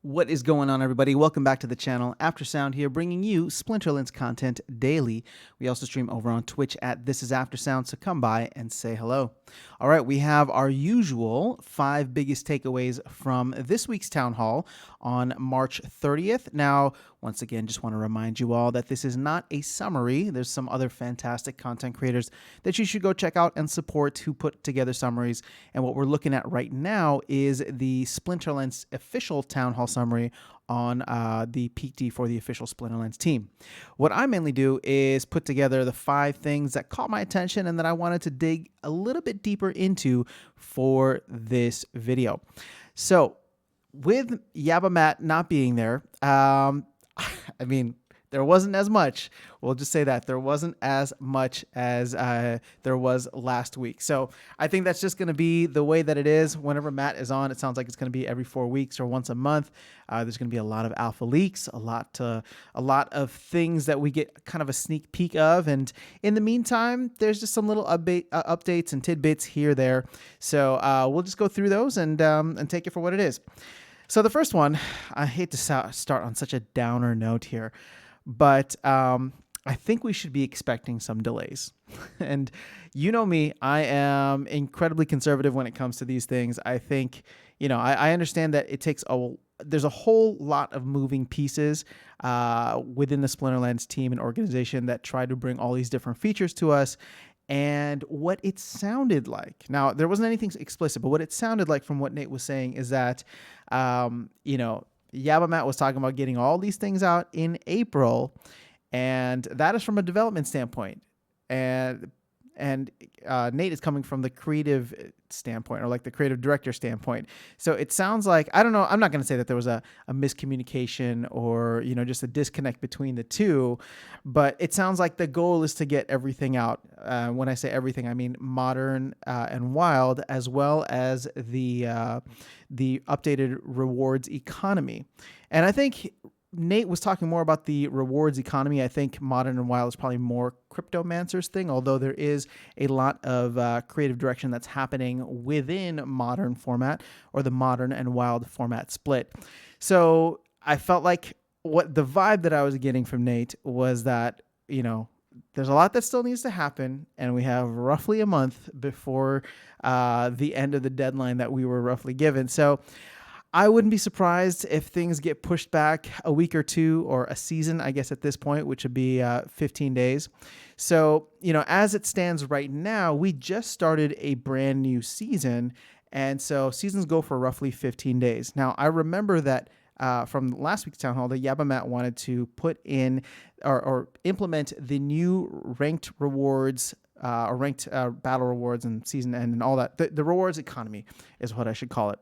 What is going on, everybody? Welcome back to the channel. Aftersound here, bringing you Splinterlands content daily. We also stream over on Twitch at This Is Aftersound, so come by and say hello. All right, we have our usual 5 biggest takeaways from this week's Town Hall on March 30th. Now, once again, just want to remind you all that this is not a summary. There's some other fantastic content creators that you should go check out and support who put together summaries. And what we're looking at right now is the Splinterlands official Town Hall summary on the PT for the official Splinterlands team. What I mainly do is put together the 5 things that caught my attention and that I wanted to dig a little bit deeper into for this video. So with Yabba Matt not being there, I mean, there wasn't as much. We'll just say that there wasn't as much as there was last week. So I think that's just going to be the way that it is. Whenever Matt is on, it sounds like it's going to be every 4 weeks or once a month. There's going to be a lot of alpha leaks, a lot of things that we get kind of a sneak peek of. And in the meantime, there's just some little updates and tidbits here there. So we'll just go through those and take it for what it is. So the first one, I hate to start on such a downer note here, but I think we should be expecting some delays. And you know me, I am incredibly conservative when it comes to these things. I think, I understand that it takes there's a whole lot of moving pieces within the Splinterlands team and organization that try to bring all these different features to us. And what it sounded like, now there wasn't anything explicit, but what it sounded like from what Nate was saying is that, Yabba Matt was talking about getting all these things out in April, and that is from a development standpoint. And Nate is coming from the creative standpoint, or like the creative director standpoint. So it sounds like, I don't know, I'm not going to say that there was a miscommunication or, just a disconnect between the two, but it sounds like the goal is to get everything out. When I say everything, I mean modern and wild, as well as the updated rewards economy. And I think Nate was talking more about the rewards economy. I think Modern and Wild is probably more Cryptomancer's thing, although there is a lot of creative direction that's happening within Modern format, or the Modern and Wild format split. So I felt like what the vibe that I was getting from Nate was that, there's a lot that still needs to happen, and we have roughly a month before the end of the deadline that we were roughly given. So I wouldn't be surprised if things get pushed back a week or two, or a season, I guess, at this point, which would be 15 days. So, as it stands right now, we just started a brand new season. And so seasons go for roughly 15 days. Now, I remember that from last week's Town Hall, that Yabba Matt wanted to put in or implement the new ranked rewards or ranked battle rewards and season end and all that. The rewards economy is what I should call it.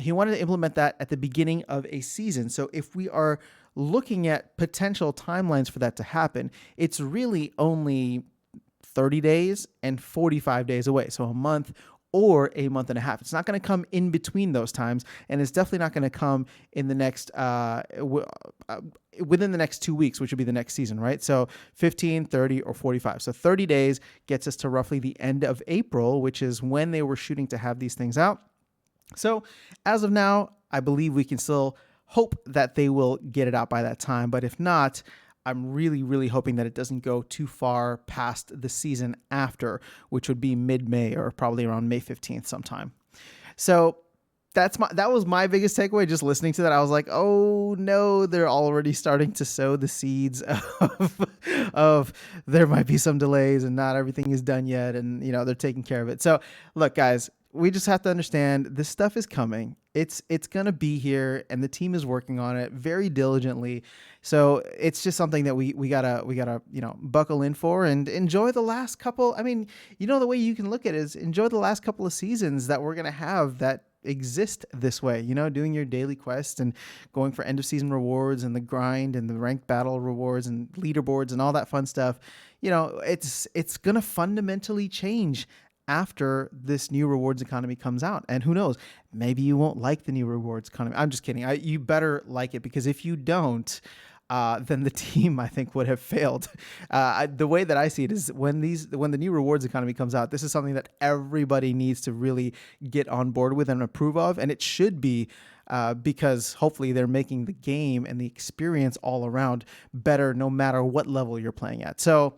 He wanted to implement that at the beginning of a season. So if we are looking at potential timelines for that to happen, it's really only 30 days and 45 days away. So a month or a month and a half. It's not going to come in between those times, and it's definitely not going to come in the next within the next 2 weeks, which would be the next season, right? So 15, 30, or 45. So 30 days gets us to roughly the end of April, which is when they were shooting to have these things out. So as of now, I believe we can still hope that they will get it out by that time. But if not, I'm really, really hoping that it doesn't go too far past the season after, which would be mid-May, or probably around May 15th sometime. So that was my biggest takeaway. Just listening to that, I was like, oh no, they're already starting to sow the seeds of there might be some delays and not everything is done yet. And, they're taking care of it. So look, guys, we just have to understand this stuff is coming. It's going to be here, and the team is working on it very diligently. So it's just something that we gotta, buckle in for and enjoy the last couple. I mean, the way you can look at it is enjoy the last couple of seasons that we're going to have that exist this way, doing your daily quests and going for end of season rewards and the grind and the ranked battle rewards and leaderboards and all that fun stuff. It's going to fundamentally change after this new rewards economy comes out. And who knows, maybe you won't like the new rewards economy. I'm just kidding. You better like it, because if you don't, then the team, I think, would have failed. The way that I see it is when the new rewards economy comes out, this is something that everybody needs to really get on board with and approve of. And it should be because hopefully they're making the game and the experience all around better no matter what level you're playing at. So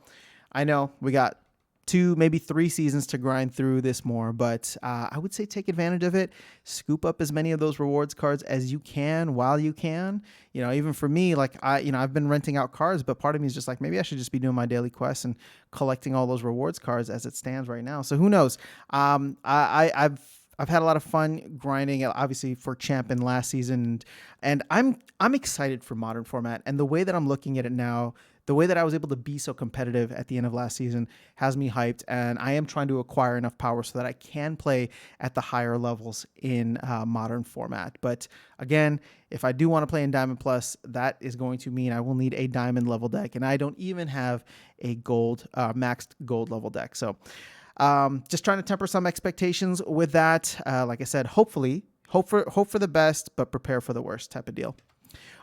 I know we got 2, maybe 3 seasons to grind through this more, but I would say take advantage of it. Scoop up as many of those rewards cards as you can while you can. Even for me, like I've been renting out cards, but part of me is just like, maybe I should just be doing my daily quests and collecting all those rewards cards as it stands right now. So who knows? I've had a lot of fun grinding, obviously for champion last season, and I'm excited for modern format, and the way that I'm looking at it now. The way that I was able to be so competitive at the end of last season has me hyped, and I am trying to acquire enough power so that I can play at the higher levels in modern format. But again, if I do want to play in Diamond Plus, that is going to mean I will need a Diamond level deck, and I don't even have a gold maxed gold level deck. So just trying to temper some expectations with that. Like I said, hopefully, hope for the best, but prepare for the worst type of deal.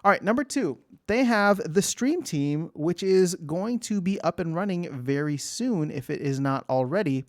All right, number 2, they have the Stream Team, which is going to be up and running very soon if it is not already.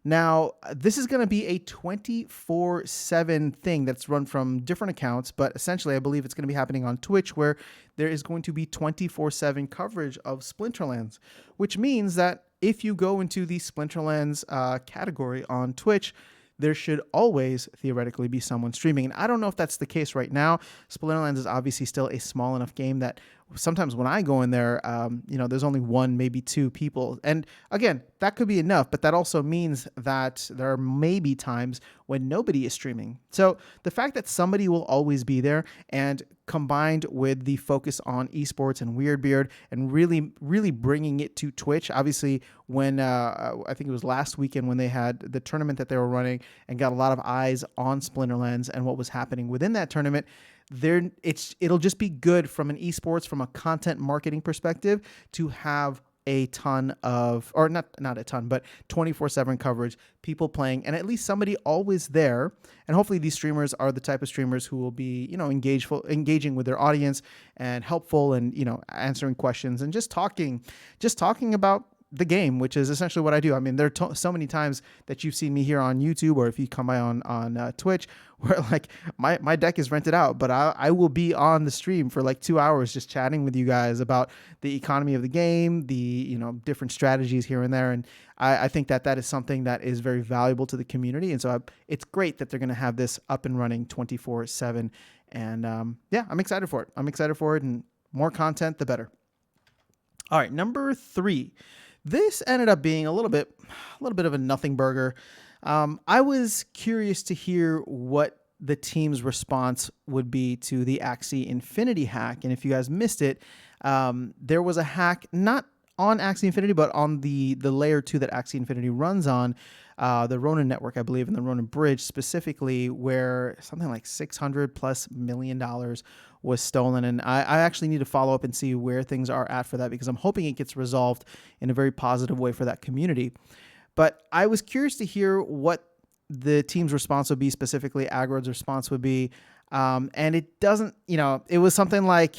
Now, this is going to be a 24/7 thing that's run from different accounts, but essentially I believe it's going to be happening on Twitch, where there is going to be 24/7 coverage of Splinterlands, which means that if you go into the Splinterlands category on Twitch, there should always theoretically be someone streaming. And I don't know if that's the case right now. Splinterlands is obviously still a small enough game that sometimes when I go in there, there's only 1, maybe 2 people. And again, that could be enough, but that also means that there are maybe times when nobody is streaming. So the fact that somebody will always be there, and combined with the focus on esports and Weirdbeard and really, really bringing it to Twitch. Obviously, when I think it was last weekend when they had the tournament that they were running and got a lot of eyes on Splinterlands and what was happening within that tournament, it'll just be good from an esports, from a content marketing perspective, to have a ton of, or not a ton, but 24/7 coverage, people playing, and at least somebody always there. And hopefully these streamers are the type of streamers who will be, engaging with their audience and helpful, and, answering questions and just talking about the game, which is essentially what I do. I mean, there are so many times that you've seen me here on YouTube, or if you come by on Twitch, where like my deck is rented out, but I will be on the stream for like 2 hours just chatting with you guys about the economy of the game, the different strategies here and there. And I think that is something that is very valuable to the community. And so it's great that they're going to have this up and running 24/7. And I'm excited for it. And more content, the better. All right, number 3. This ended up being a little bit of a nothing burger. I was curious to hear what the team's response would be to the Axie Infinity hack. And if you guys missed it, there was a hack not on Axie Infinity, but on the layer 2 that Axie Infinity runs on, the Ronin network, I believe, and the Ronin bridge specifically, where something like $600+ million was stolen. And I actually need to follow up and see where things are at for that, because I'm hoping it gets resolved in a very positive way for that community. But I was curious to hear what the team's response would be, specifically Agrod's response would be. And it doesn't, it was something like,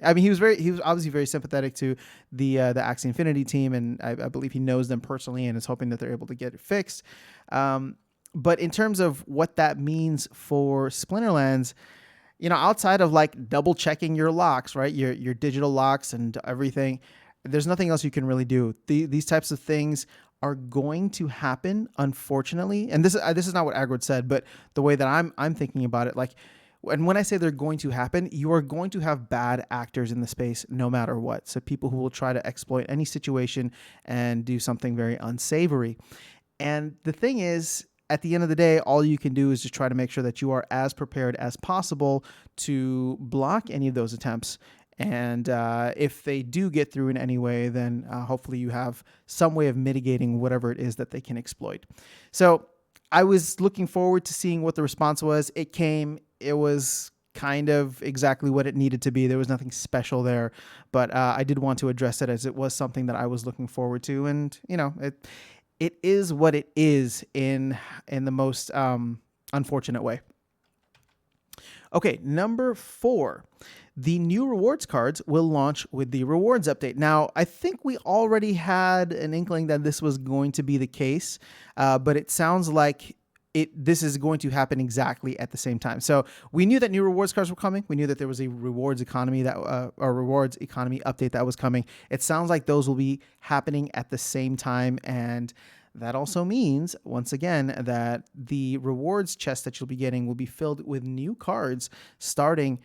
I mean, he was obviously very sympathetic to the Axie Infinity team, and I believe he knows them personally and is hoping that they're able to get it fixed. But in terms of what that means for Splinterlands, outside of like double checking your locks, right? Your digital locks and everything, there's nothing else you can really do. These types of things are going to happen, unfortunately. And this is not what Agrod said, but the way that I'm thinking about it, like, and when I say they're going to happen, you are going to have bad actors in the space no matter what. So people who will try to exploit any situation and do something very unsavory. And the thing is, at the end of the day, all you can do is just try to make sure that you are as prepared as possible to block any of those attempts. And if they do get through in any way, then hopefully you have some way of mitigating whatever it is that they can exploit. So I was looking forward to seeing what the response was. It was kind of exactly what it needed to be. There was nothing special there, but I did want to address it, as it was something that I was looking forward to. And, it is what it is in the most unfortunate way. Okay, number 4. The new rewards cards will launch with the rewards update. Now, I think we already had an inkling that this was going to be the case, but it sounds like this is going to happen exactly at the same time. So we knew that new rewards cards were coming. We knew that there was a rewards economy or rewards economy update that was coming. It sounds like those will be happening at the same time, and that also means, once again, that the rewards chest that you'll be getting will be filled with new cards starting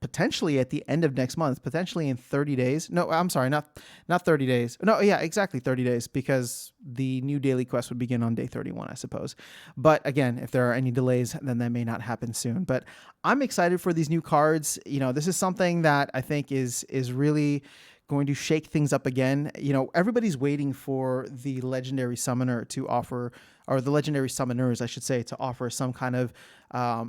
potentially at the end of next month, potentially in 30 days. No, I'm sorry, not 30 days. No, yeah, exactly 30 days, because the new daily quest would begin on day 31, I suppose. But again, if there are any delays, then that may not happen soon. But I'm excited for these new cards. This is something that I think is really going to shake things up again. Everybody's waiting for the legendary summoner to offer, or the legendary summoners, I should say, to offer some kind of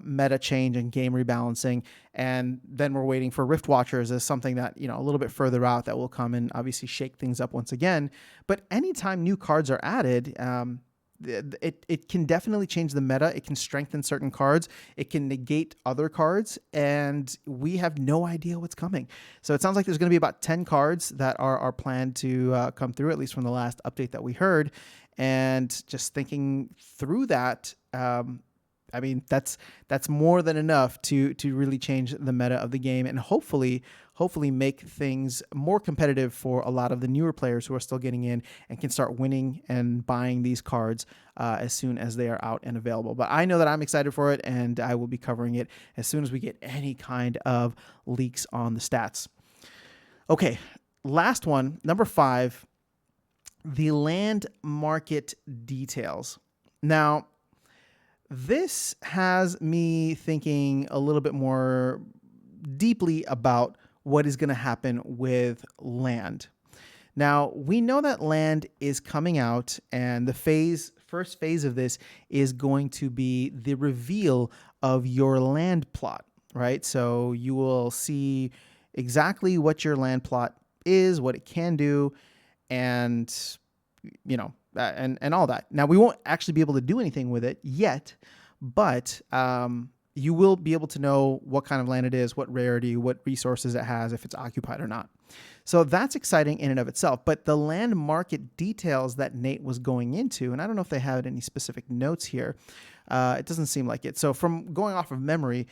meta change and game rebalancing. And then we're waiting for Rift Watchers as something that, a little bit further out, that will come and obviously shake things up once again. But anytime new cards are added, it can definitely change the meta. It can strengthen certain cards. It can negate other cards, and we have no idea what's coming. So it sounds like there's going to be about 10 cards that are planned to come through, at least from the last update that we heard. And just thinking through that, that's more than enough to really change the meta of the game, and hopefully make things more competitive for a lot of the newer players who are still getting in and can start winning and buying these cards as soon as they are out and available. But I know that I'm excited for it, and I will be covering it as soon as we get any kind of leaks on the stats. Okay, last one, number 5, the land market details. Now, this has me thinking a little bit more deeply about what is going to happen with land. Now, we know that land is coming out, and the first phase of this is going to be the reveal of your land plot, right? So you will see exactly what your land plot is, what it can do, and and all that. Now, we won't actually be able to do anything with it yet, but you will be able to know what kind of land it is, what rarity, what resources it has, if it's occupied or not. So that's exciting in and of itself. But the land market details that Nate was going into, and I don't know if they had any specific notes here, it doesn't seem like it. So from going off of memory,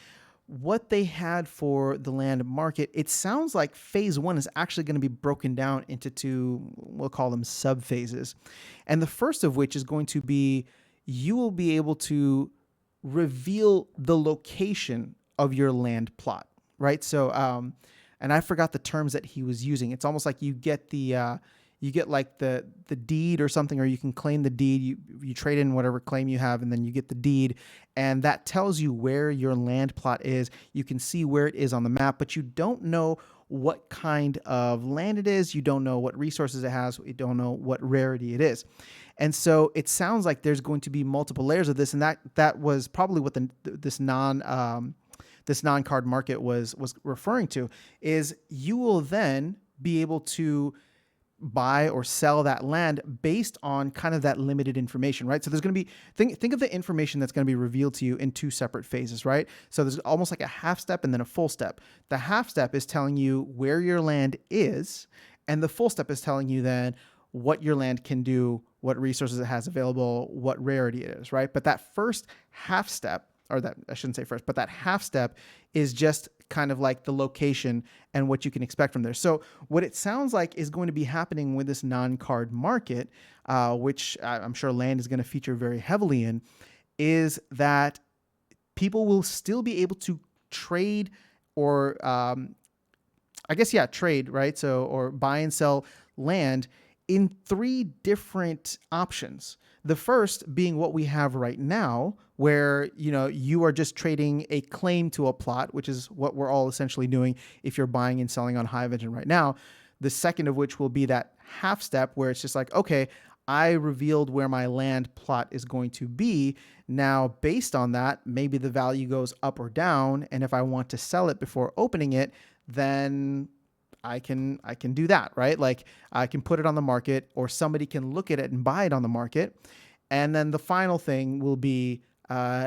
what they had for the land market, it sounds like phase 1 is actually going to be broken down into 2, we'll call them sub phases. And the first of which is going to be, you will be able to reveal the location of your land plot, right? So, and I forgot the terms that he was using. It's almost like you get like the deed or something, or you can claim the deed. You trade in whatever claim you have, and then you get the deed, and that tells you where your land plot is. You can see where it is on the map, but you don't know what kind of land it is. You don't know what resources it has. You don't know what rarity it is. And so it sounds like there's going to be multiple layers of this, and that was probably what this non-card market was referring to, is you will then be able to buy or sell that land based on kind of that limited information, right? So there's going to be, think of the information that's going to be revealed to you in 2 separate phases, right? So there's almost like a half step and then a full step. The half step is telling you where your land is, and the full step is telling you then what your land can do, what resources it has available, what rarity it is, right? But that first half step, or that I shouldn't say first, but that half step is just kind of like the location and what you can expect from there. So what it sounds like is going to be happening with this non-card market, which I'm sure land is going to feature very heavily in, is that people will still be able to trade or trade, right? So, or buy and sell land in 3 different options. The first being what we have right now, where you are just trading a claim to a plot, which is what we're all essentially doing if you're buying and selling on Hive Engine right now. The second of which will be that half step where it's just like, okay, I revealed where my land plot is going to be. Now, based on that, maybe the value goes up or down, and if I want to sell it before opening it, then I can do that, right? Like I can put it on the market, or somebody can look at it and buy it on the market. And then the final thing will be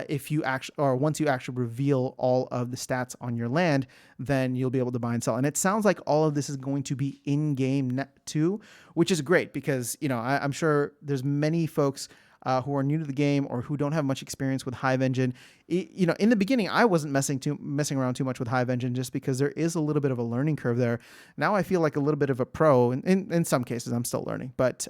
if you actually, or once you actually reveal all of the stats on your land, then you'll be able to buy and sell. And it sounds like all of this is going to be in game too, which is great because I'm sure there's many folks who are new to the game or who don't have much experience with Hive Engine. In the beginning, I wasn't messing around too much with Hive Engine just because there is a little bit of a learning curve there. Now I feel like a little bit of a pro. In some cases, I'm still learning, but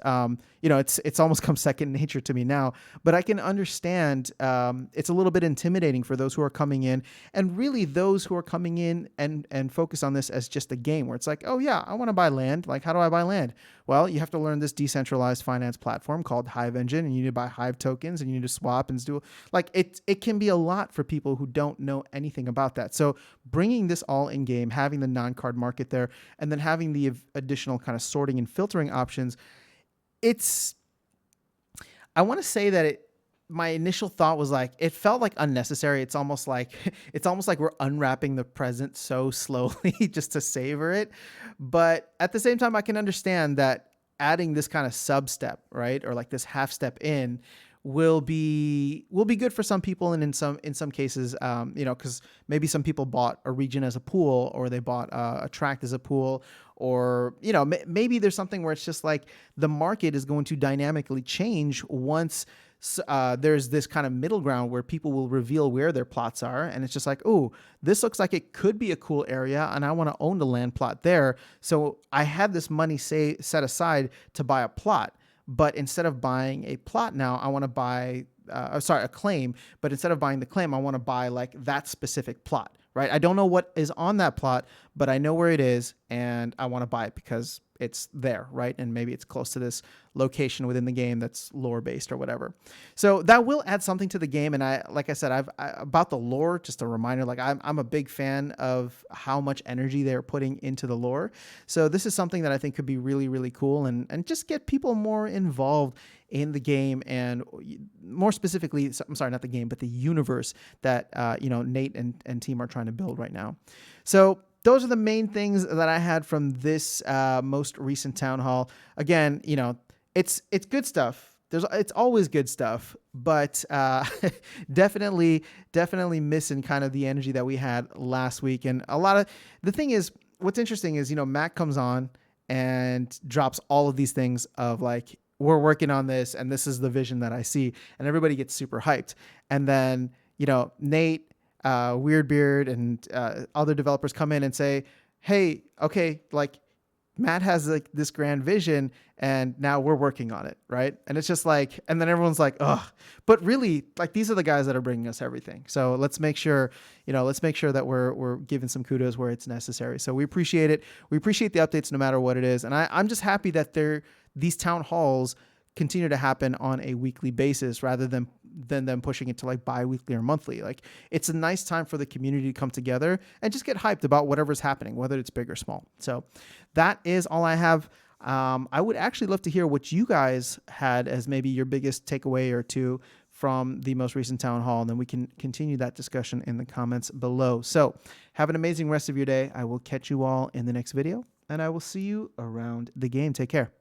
it's almost come second nature to me now. But I can understand it's a little bit intimidating for those who are coming in, and really those who are coming in and focus on this as just a game where it's like, oh yeah, I want to buy land. Like, how do I buy land? Well, you have to learn this decentralized finance platform called Hive Engine, and you need to buy Hive tokens, and you need to swap and do like it can be a lot for people who don't know anything about that. So bringing this all in game, having the non-card market there, and then having the additional kind of sorting and filtering options, I want to say that my initial thought was like, it felt like unnecessary. It's almost like we're unwrapping the present so slowly just to savor it. But at the same time, I can understand that adding this kind of sub step, right, or like this half step in, will be good for some people, and in some cases, because maybe some people bought a region as a pool, or they bought a tract as a pool, or maybe there's something where it's just like the market is going to dynamically change once there's this kind of middle ground where people will reveal where their plots are, and it's just like, oh, this looks like it could be a cool area, and I want to own the land plot there. So I had this money set aside to buy a plot. But instead of buying a plot now, I want to buy, a claim. But instead of buying the claim, I want to buy like that specific plot, right? I don't know what is on that plot, but I know where it is, and I want to buy it because it's there, right? And maybe it's close to this location within the game that's lore based or whatever. So that will add something to the game. And like I said, about the lore, just a reminder, like I'm a big fan of how much energy they're putting into the lore. So this is something that I think could be really, really cool, and just get people more involved in the game, and more specifically, I'm sorry, not the game, but the universe that, Nate and team are trying to build right now. So those are the main things that I had from this most recent town hall. Again, it's good stuff. It's always good stuff, but definitely missing kind of the energy that we had last week. And a lot of the thing is, what's interesting is, Matt comes on and drops all of these things of like, we're working on this, and this is the vision that I see, and everybody gets super hyped. And then, Nate, Weirdbeard, and other developers come in and say, hey, okay, like Matt has like this grand vision, and now we're working on it, right? And it's just like, and then everyone's like, ugh. But really, like, these are the guys that are bringing us everything. So let's make sure that we're giving some kudos where it's necessary. So we appreciate it. We appreciate the updates no matter what it is. And I'm just happy that these town halls continue to happen on a weekly basis rather than them pushing it to like bi-weekly or monthly. Like, it's a nice time for the community to come together and just get hyped about whatever's happening, whether it's big or small. So that is all I have. I would actually love to hear what you guys had as maybe your biggest takeaway or two from the most recent town hall, and then we can continue that discussion in the comments below. So have an amazing rest of your day. I will catch you all in the next video, and I will see you around the game. Take care.